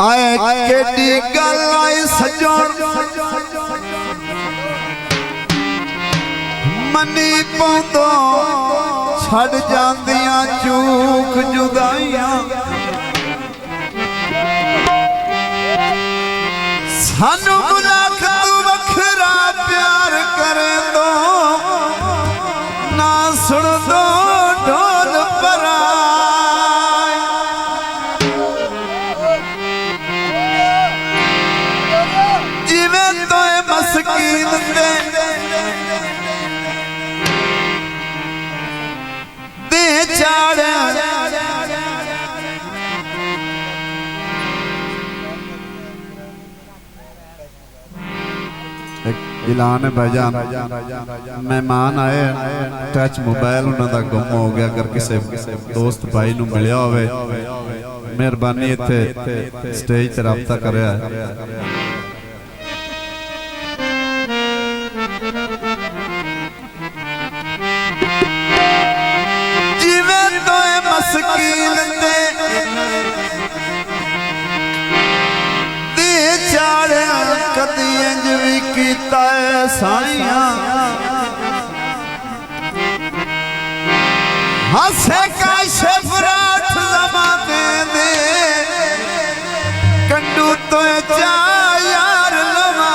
आए केडी गल आई सजण मनी पौंदो छड़ जांदियां चूक जुदाइयां सानू मुलाक तू वखरा प्यार करे दो ना सुन दो ढोल परा जिवें तो मस्कीन दे चाड़ ऐलान है भाईजान मेहमान आए टच मोबाइल उन्होंने गुम हो गया। अगर किसी दोस्त भाई नू मिलिया होवे मेहरबानी इत्थे स्टेज ते राबता करिया जिवें तो मस्कीन दे चाड़ कदी इंज भी कीता है साइयां हसे काशिफ राठ ज़माने दे कंडू तो चा यार लवा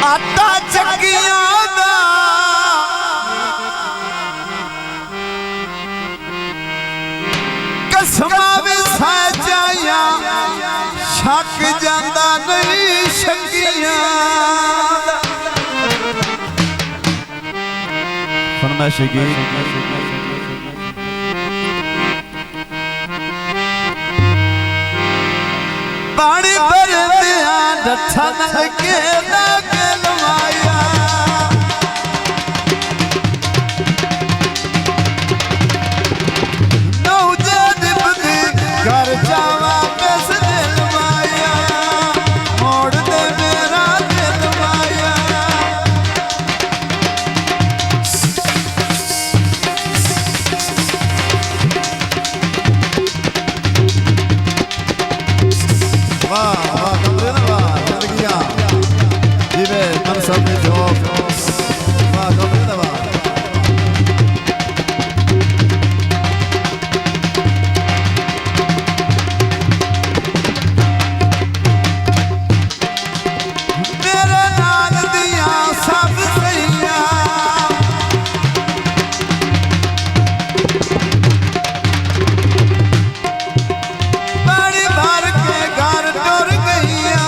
आटा चक्कियां दा कसमा भी साजाया शक जांदा नहीं शक्कियां फरमाइश की पानी भर दिया डठन के लागे लवाया नौजद बुद्धि घर जावा बस दिलवाया मोड़ दे मेरा दिलवाया वाह वाह कमरे ना वाह जिंदगियां जीवे मन सब में जोक वाह कमरे ना वाह मेरे नाल दिया सब सैया पानी भर के घर टुर गईया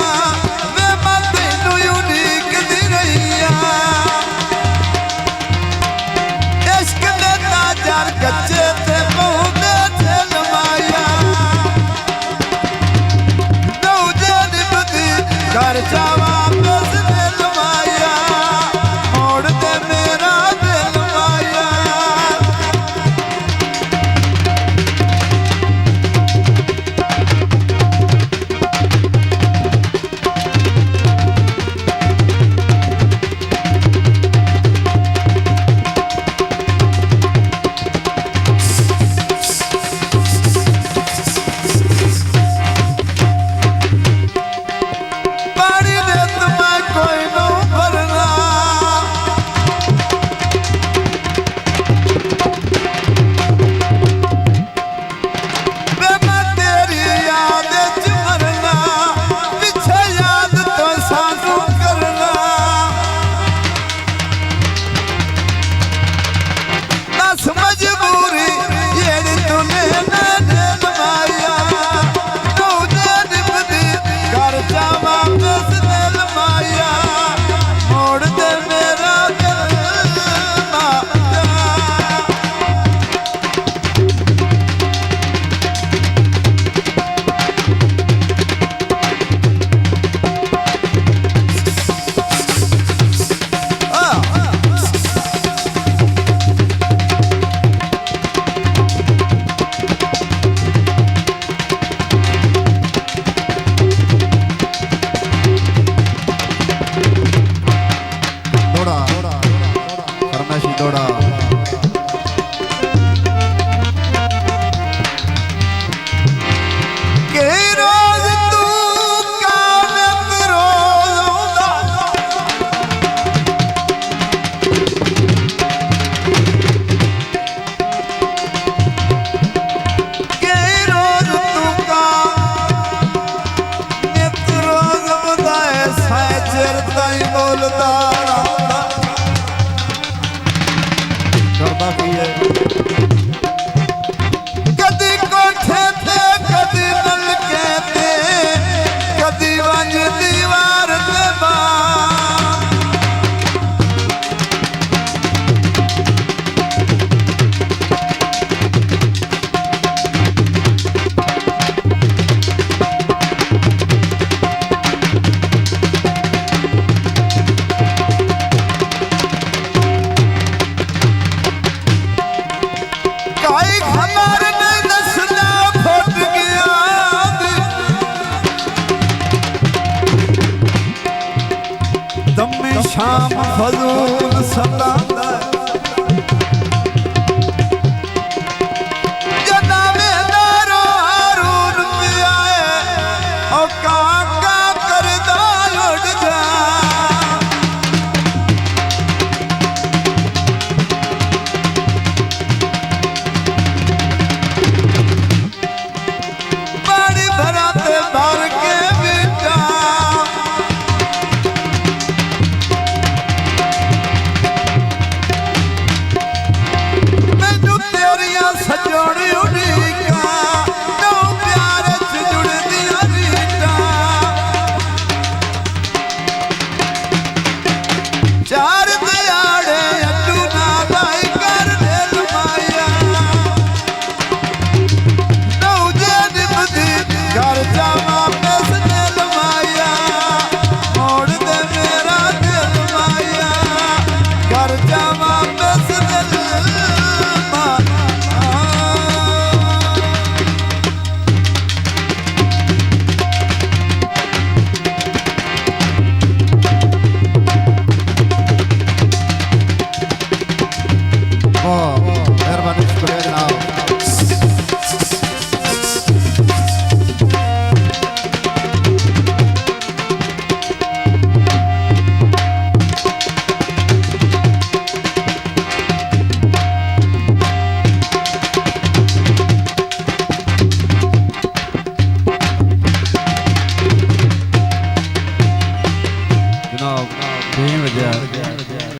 वे मत नू यूनिक दी रहीया इश्क दे ताजर कच्चे ते पौंदे थे लवाया नौजद बुद्धि घर जावा बस नहीं बोलता करता की है कदी कोठे ते कदी नलके ते कदी वंज दीवार ते शाम फजूल सतांदा